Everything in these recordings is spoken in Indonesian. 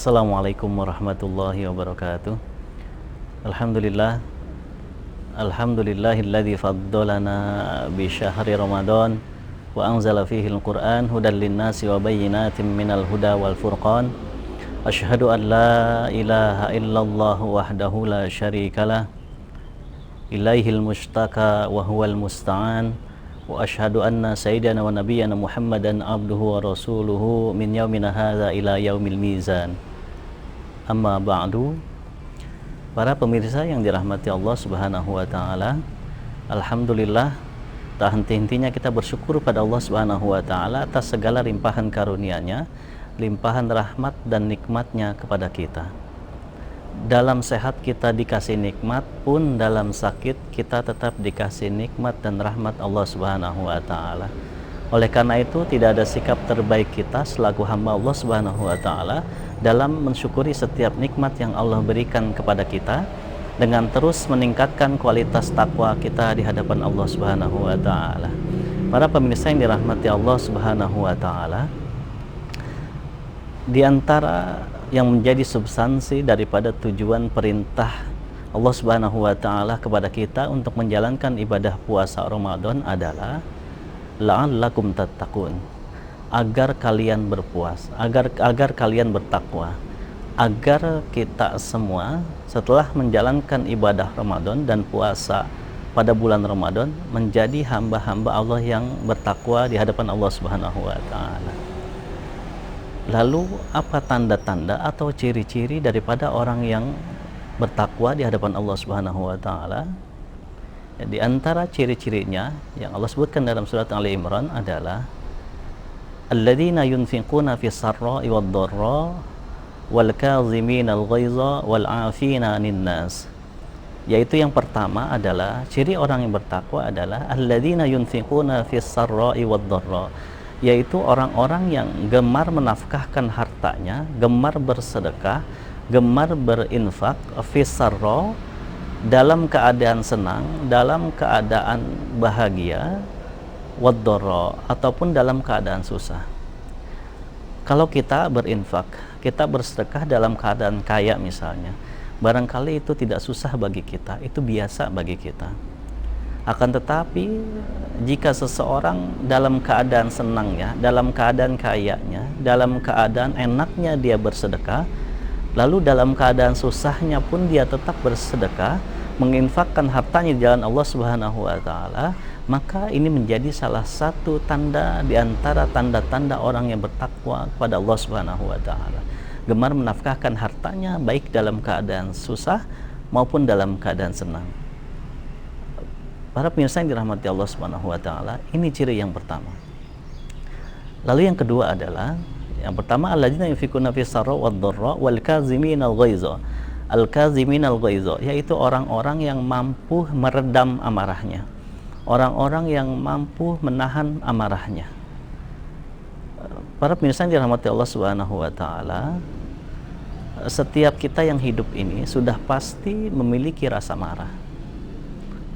Assalamualaikum warahmatullahi wabarakatuh. Alhamdulillah. Alhamdulillahilladzi faddalana bi syahri Ramadan wa anzala fihi al-Qur'an hudan lin-nasi wa bayyinatin minal huda wal furqan. Asyhadu an la ilaha illallah wahdahu la syarikalah ilaihil mustaka wa huwal musta'an. Wa asyhadu anna sayyidana wa nabiyyana Muhammadan abduhu wa rasuluhu min yaumina hadza ila yaumil mizan. Amma ba'du. Para pemirsa yang dirahmati Allah Subhanahu wa taala, alhamdulillah tak henti-hentinya kita bersyukur pada Allah Subhanahu wa taala atas segala limpahan karunia-Nya, limpahan rahmat dan nikmat-Nya kepada kita. Dalam sehat kita dikasih nikmat, pun dalam sakit kita tetap dikasih nikmat dan rahmat Allah Subhanahu wa taala. Oleh karena itu tidak ada sikap terbaik kita selaku hamba Allah Subhanahu wa taala dalam mensyukuri setiap nikmat yang Allah berikan kepada kita dengan terus meningkatkan kualitas takwa kita di hadapan Allah Subhanahu wa taala. Para pemirsa yang dirahmati Allah Subhanahu wa taala, di antara yang menjadi substansi daripada tujuan perintah Allah Subhanahu wa taala kepada kita untuk menjalankan ibadah puasa Ramadan adalah la'allakum tattaqun, agar kalian berpuasa, agar kalian bertakwa, agar kita semua setelah menjalankan ibadah Ramadan dan puasa pada bulan Ramadan menjadi hamba-hamba Allah yang bertakwa di hadapan Allah Subhanahu wa taala. Lalu apa tanda-tanda atau ciri-ciri daripada orang yang bertakwa di hadapan Allah Subhanahu wa taala? Ya, di antara ciri-cirinya yang Allah sebutkan dalam surat Ali Imran adalah alladzina yunfiquna fis sarra'i wad dharra wal kaziminal ghaiza wal 'afina 'anil nas. Yaitu yang pertama adalah ciri orang yang bertakwa adalah alladzina yunfiquna fis sarra'i wad dharra, yaitu orang-orang yang gemar menafkahkan hartanya, gemar bersedekah, gemar berinfak fis sarra, dalam keadaan senang, dalam keadaan bahagia, wad dharra, ataupun dalam keadaan susah. Kalau kita berinfak, kita bersedekah dalam keadaan kaya misalnya, barangkali itu tidak susah bagi kita, itu biasa bagi kita. Akan tetapi jika seseorang dalam keadaan senangnya, dalam keadaan kayanya, dalam keadaan enaknya dia bersedekah, lalu dalam keadaan susahnya pun dia tetap bersedekah, menginfakkan hartanya di jalan Allah Subhanahu wa taala, maka ini menjadi salah satu tanda di antara tanda-tanda orang yang bertakwa kepada Allah Subhanahu wa taala. Gemar menafkahkan hartanya baik dalam keadaan susah maupun dalam keadaan senang. Para pemirsa yang dirahmati Allah Subhanahu wa taala, ini ciri yang pertama. Lalu yang kedua adalah, yang pertama alladzina yunfiquna fis sarra wad dharra wal kaziminal ghaiza. Al kaziminal ghaiza, yaitu orang-orang yang mampu meredam amarahnya. Orang-orang yang mampu menahan amarahnya. Para pemirsa yang dirahmati Allah Subhanahu wa taala, setiap kita yang hidup ini sudah pasti memiliki rasa marah.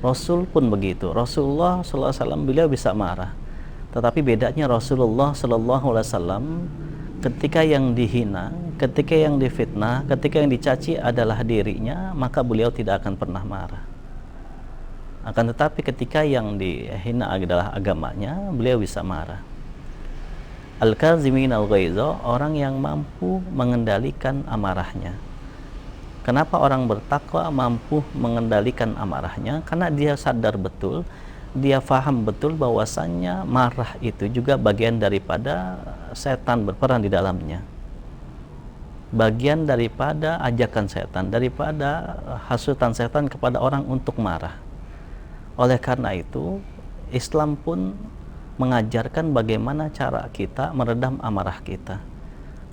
Rasul pun begitu. Rasulullah SAW beliau bisa marah, tetapi bedanya Rasulullah SAW ketika yang dihina, ketika yang difitnah, ketika yang dicaci adalah dirinya, maka beliau tidak akan pernah marah. Akan tetapi ketika yang dihina adalah agamanya, beliau bisa marah. Al-kazimin al-ghaiza, orang yang mampu mengendalikan amarahnya. Kenapa orang bertakwa mampu mengendalikan amarahnya? Karena dia sadar betul, dia faham betul bahwasannya marah itu juga bagian daripada setan berperan di dalamnya. Bagian daripada ajakan setan, daripada hasutan setan kepada orang untuk marah. Oleh karena itu, Islam pun mengajarkan bagaimana cara kita meredam amarah kita.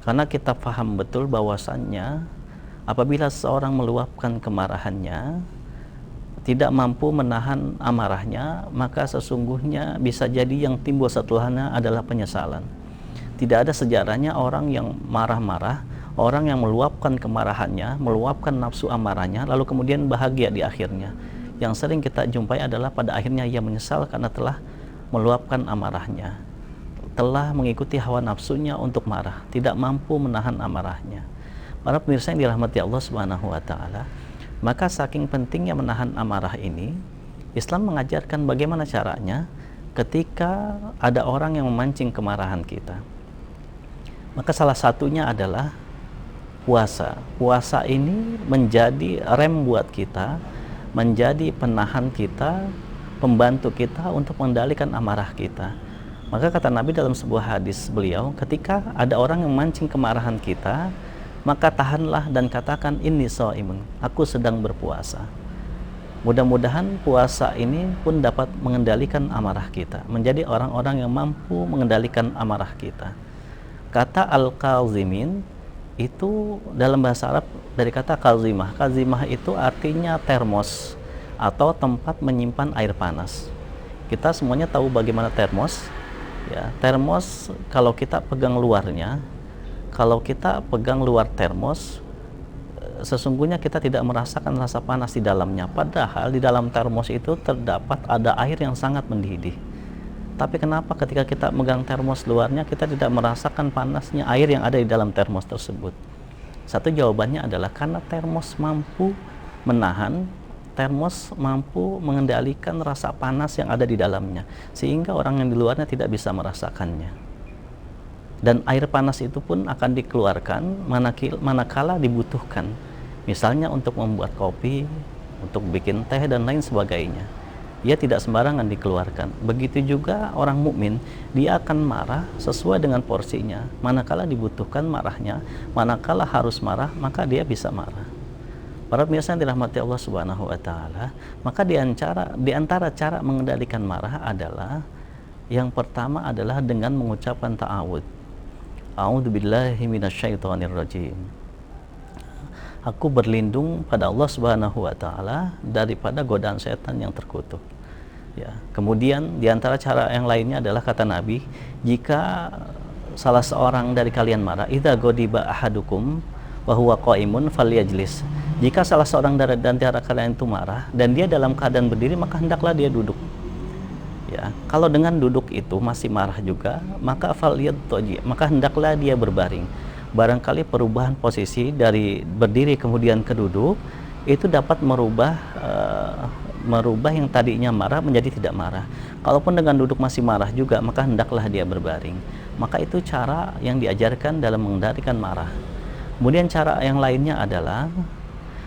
Karena kita faham betul bahwasannya apabila seorang meluapkan kemarahannya, tidak mampu menahan amarahnya, maka sesungguhnya bisa jadi yang timbul setelahnya adalah penyesalan. Tidak ada sejarahnya orang yang marah-marah, orang yang meluapkan kemarahannya, meluapkan nafsu amarahnya, lalu kemudian bahagia di akhirnya. Yang sering kita jumpai adalah pada akhirnya ia menyesal karena telah meluapkan amarahnya, telah mengikuti hawa nafsunya untuk marah, tidak mampu menahan amarahnya. Para pemirsa yang dirahmati Allah Subhanahu wa taala, maka saking pentingnya menahan amarah ini, Islam mengajarkan bagaimana caranya ketika ada orang yang memancing kemarahan kita. Maka salah satunya adalah puasa. Puasa ini menjadi rem buat kita, menjadi penahan kita, pembantu kita untuk mengendalikan amarah kita. Maka kata Nabi dalam sebuah hadis beliau, ketika ada orang yang memancing kemarahan kita, maka tahanlah dan katakan inni shaimun, aku sedang berpuasa. Mudah-mudahan puasa ini pun dapat mengendalikan amarah kita, menjadi orang-orang yang mampu mengendalikan amarah kita. Kata al-kazimin itu dalam bahasa Arab dari kata kazimah. Kazimah itu artinya termos atau tempat menyimpan air panas. Kita semuanya tahu bagaimana termos. Ya, termos kalau kita pegang luarnya, kalau kita pegang luar termos, sesungguhnya kita tidak merasakan rasa panas di dalamnya. Padahal di dalam termos itu terdapat ada air yang sangat mendidih. Tapi kenapa ketika kita megang termos luarnya, kita tidak merasakan panasnya air yang ada di dalam termos tersebut? Satu jawabannya adalah karena termos mampu menahan, termos mampu mengendalikan rasa panas yang ada di dalamnya, sehingga orang yang di luarnya tidak bisa merasakannya. Dan air panas itu pun akan dikeluarkan manakala dibutuhkan, misalnya untuk membuat kopi, untuk bikin teh dan lain sebagainya. Ia tidak sembarangan dikeluarkan. Begitu juga orang mukmin, dia akan marah sesuai dengan porsinya. Manakala dibutuhkan marahnya, manakala harus marah, maka dia bisa marah. Para pemirsa yang dirahmati Allah Subhanahu wa taala, maka di antara cara mengendalikan marah adalah yang pertama adalah dengan mengucapkan ta'awud. A'udzubillahi minasyaitonirrajim. Aku berlindung pada Allah Subhanahu wa taala daripada godaan setan yang terkutuk. Ya. Kemudian di antara cara yang lainnya adalah kata Nabi, jika salah seorang dari kalian marah, idza ghadiba ahadukum wa huwa qaimun falyajlis. Jika salah seorang dari antara kalian itu marah dan dia dalam keadaan berdiri, maka hendaklah dia duduk. Ya, kalau dengan duduk itu masih marah juga, maka falyadtaji, maka hendaklah dia berbaring. Barangkali perubahan posisi dari berdiri kemudian ke duduk itu dapat merubah yang tadinya marah menjadi tidak marah. Kalaupun dengan duduk masih marah juga, maka hendaklah dia berbaring. Maka itu cara yang diajarkan dalam mengendalikan marah. Kemudian cara yang lainnya adalah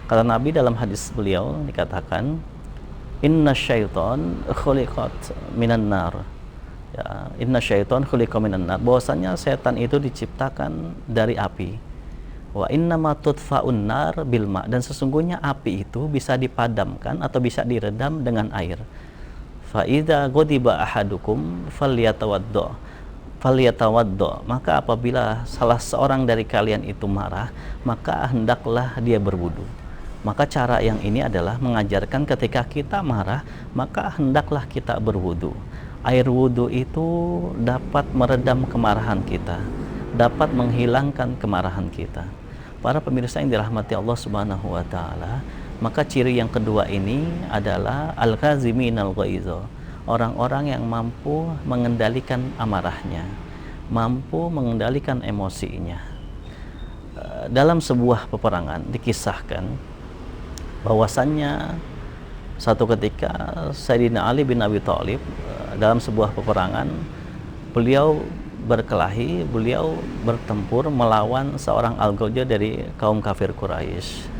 kata Nabi dalam hadis beliau dikatakan, inna syaiton khuliqat minan nar. Ya, inna syaiton khuliqa minan nar. Bahwasanya setan itu diciptakan dari api. Wa innama tudfa'un nar bil ma, dan sesungguhnya api itu bisa dipadamkan atau bisa diredam dengan air. Fa idza ghadiba ahadukum falyatawaddo. Maka apabila salah seorang dari kalian itu marah, maka hendaklah dia berwudu. Maka cara yang ini adalah mengajarkan ketika kita marah, maka hendaklah kita berwudu. Air wudu itu dapat meredam kemarahan kita, dapat menghilangkan kemarahan kita. Para pemirsa yang dirahmati Allah Subhanahu wa taala, maka ciri yang kedua ini adalah al-kaziminal ghaiza. Orang-orang yang mampu mengendalikan amarahnya, mampu mengendalikan emosinya. Dalam sebuah peperangan dikisahkan bahwasannya satu ketika Sayyidina Ali bin Abi Thalib dalam sebuah peperangan, beliau berkelahi, beliau bertempur melawan seorang algojo dari kaum kafir Quraisy.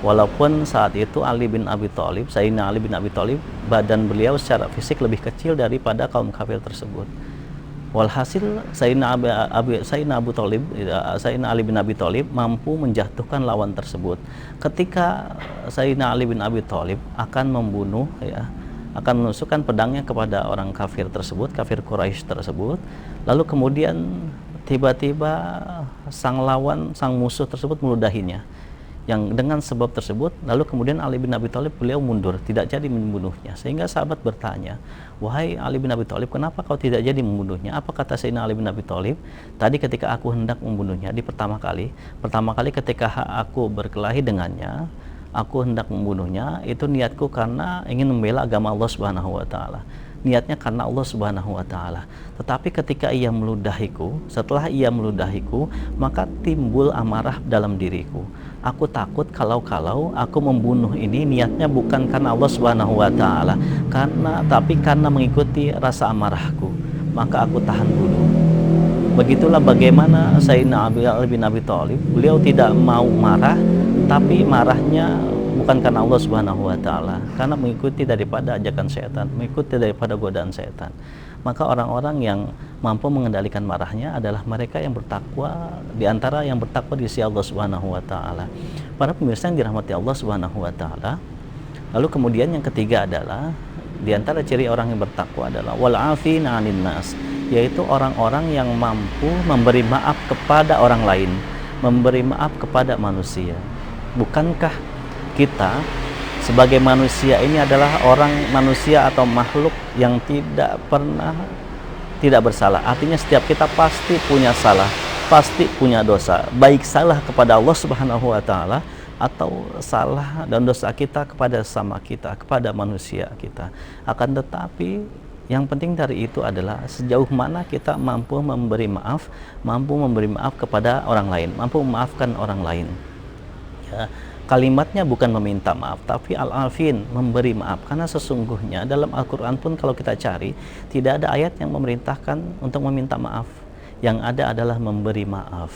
Walaupun saat itu Sayyidina Ali bin Abi Thalib, badan beliau secara fisik lebih kecil daripada kaum kafir tersebut. Walhasil Sayyidina Ali bin Abi Thalib mampu menjatuhkan lawan tersebut. Ketika Sayyidina Ali bin Abi Thalib akan membunuh, akan menusukkan pedangnya kepada orang kafir tersebut, kafir Quraisy tersebut, lalu kemudian tiba-tiba sang musuh tersebut meludahinya. Yang dengan sebab tersebut, lalu kemudian Ali bin Abi Thalib beliau mundur, tidak jadi membunuhnya. Sehingga sahabat bertanya, wahai Ali bin Abi Thalib, kenapa kau tidak jadi membunuhnya? Apa kata Sayyidina Ali bin Abi Thalib? Tadi ketika aku hendak membunuhnya, di pertama kali ketika aku berkelahi dengannya, aku hendak membunuhnya, itu niatku karena ingin membela agama Allah Subhanahu wa taala. niatnya karena Allah Subhanahu wa taala. Tetapi ketika ia meludahiku, setelah ia meludahiku, maka timbul amarah dalam diriku. Aku takut kalau aku membunuh ini niatnya bukan karena Allah Subhanahu wa taala, tapi karena mengikuti rasa amarahku. Maka aku tahan dulu. Begitulah bagaimana Sayyidina Ali bin Abi Thalib. Beliau tidak mau marah, tapi marahnya bukan karena Allah Subhanahu wa taala, karena mengikuti daripada ajakan setan, mengikuti daripada godaan setan. Maka orang-orang yang mampu mengendalikan marahnya adalah mereka yang bertakwa, di antara yang bertakwa di sisi Allah Subhanahu wa taala. Para pemirsa yang dirahmati Allah Subhanahu wa taala. Lalu kemudian yang ketiga adalah di antara ciri orang yang bertakwa adalah wal afina 'anil nas, yaitu orang-orang yang mampu memberi maaf kepada orang lain, memberi maaf kepada manusia. Bukankah kita sebagai manusia ini adalah orang manusia atau makhluk yang tidak pernah tidak bersalah? Artinya setiap kita pasti punya salah, pasti punya dosa, baik salah kepada Allah Subhanahu wa taala atau salah dan dosa kita kepada sama kita, kepada manusia kita. Akan tetapi yang penting dari itu adalah sejauh mana kita mampu memberi maaf kepada orang lain, mampu memaafkan orang lain. Ya, kalimatnya bukan meminta maaf, tapi al-afin, memberi maaf. Karena sesungguhnya dalam Al-Quran pun kalau kita cari, tidak ada ayat yang memerintahkan untuk meminta maaf. Yang ada adalah memberi maaf.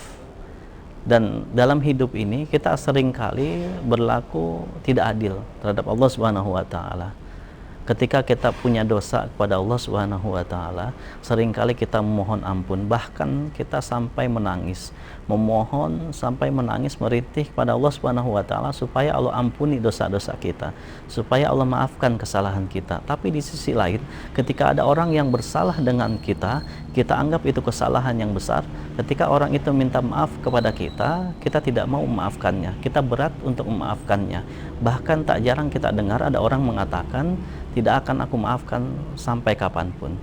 Dan dalam hidup ini kita seringkali berlaku tidak adil terhadap Allah Subhanahu wa taala. Ketika kita punya dosa kepada Allah Subhanahu wa taala, seringkali kita memohon ampun, bahkan kita sampai menangis, memohon sampai menangis merintih kepada Allah Subhanahu wa taala supaya Allah ampuni dosa-dosa kita, supaya Allah maafkan kesalahan kita. Tapi di sisi lain, ketika ada orang yang bersalah dengan kita, kita anggap itu kesalahan yang besar. Ketika orang itu minta maaf kepada kita, kita tidak mau memaafkannya, kita berat untuk memaafkannya. Bahkan tak jarang kita dengar ada orang mengatakan, tidak akan aku maafkan sampai kapanpun.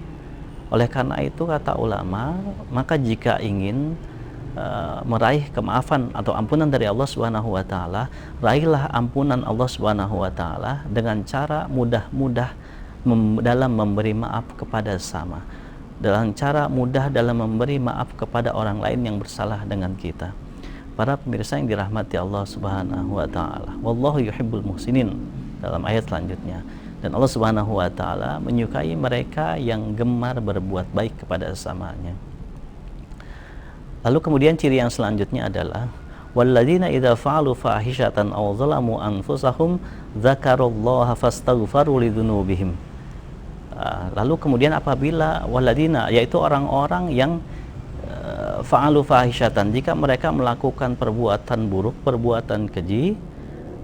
Oleh karena itu kata ulama, maka jika ingin meraih kemaafan atau ampunan dari Allah Subhanahu wa taala, raihlah ampunan Allah Subhanahu wa taala dengan cara mudah-mudah dalam memberi maaf kepada sesama. Dengan cara mudah dalam memberi maaf kepada orang lain yang bersalah dengan kita. Para pemirsa yang dirahmati Allah Subhanahu wa taala, wallahu yuhibbul muhsinin dalam ayat selanjutnya. Dan Allah Subhanahu wa taala menyukai mereka yang gemar berbuat baik kepada sesamanya. Lalu kemudian ciri yang selanjutnya adalah walladzina idza fa'alu fahishatan aw zalamu anfusahum dzakarullaha fastaghfaru lidzunubihim. Lalu kemudian apabila walladzina, yaitu orang-orang yang fa'alu fahishatan, jika mereka melakukan perbuatan buruk, perbuatan keji,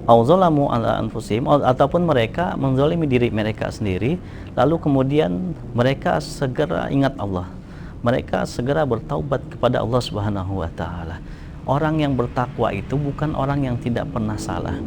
auzalamu ala anfusihim, ataupun mereka menzalimi diri mereka sendiri, lalu kemudian mereka segera ingat Allah, mereka segera bertaubat kepada Allah Subhanahu wa taala. Orang yang bertakwa itu bukan orang yang tidak pernah salah.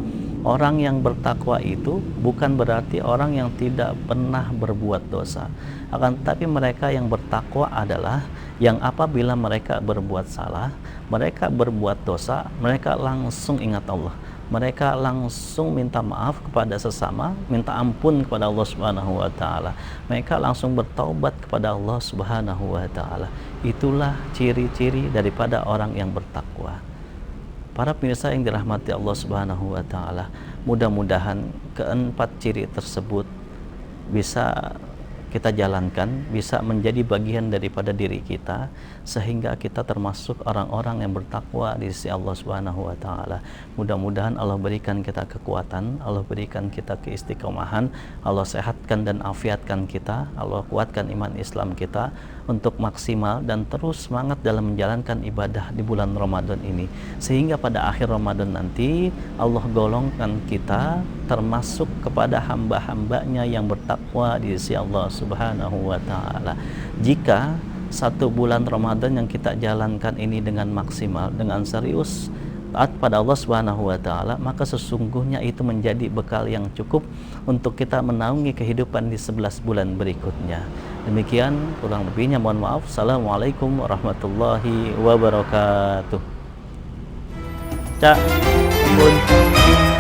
Orang yang bertakwa itu bukan berarti orang yang tidak pernah berbuat dosa. Akan tetapi mereka yang bertakwa adalah yang apabila mereka berbuat salah, mereka berbuat dosa, mereka langsung ingat Allah. Mereka langsung minta maaf kepada sesama, minta ampun kepada Allah Subhanahu wa taala. Mereka langsung bertaubat kepada Allah Subhanahu wa taala. Itulah ciri-ciri daripada orang yang bertakwa. Para pemirsa yang dirahmati Allah Subhanahu wa taala, mudah-mudahan keempat ciri tersebut bisa kita jalankan, bisa menjadi bagian daripada diri kita, sehingga kita termasuk orang-orang yang bertakwa di sisi Allah Subhanahu wa taala. Mudah-mudahan Allah berikan kita kekuatan, Allah berikan kita keistiqomahan, Allah sehatkan dan afiatkan kita, Allah kuatkan iman Islam kita untuk maksimal dan terus semangat dalam menjalankan ibadah di bulan Ramadan ini, sehingga pada akhir Ramadan nanti Allah golongkan kita termasuk kepada hamba-hambanya yang bertakwa di sisi Allah Subhanahu wa taala. Jika satu bulan Ramadan yang kita jalankan ini dengan maksimal, dengan serius, taat pada Allah Subhanahu wa taala, maka sesungguhnya itu menjadi bekal yang cukup untuk kita menaungi kehidupan di 11 bulan berikutnya. Demikian, kurang lebihnya mohon maaf. Assalamualaikum warahmatullahi wabarakatuh. Cak, ampun.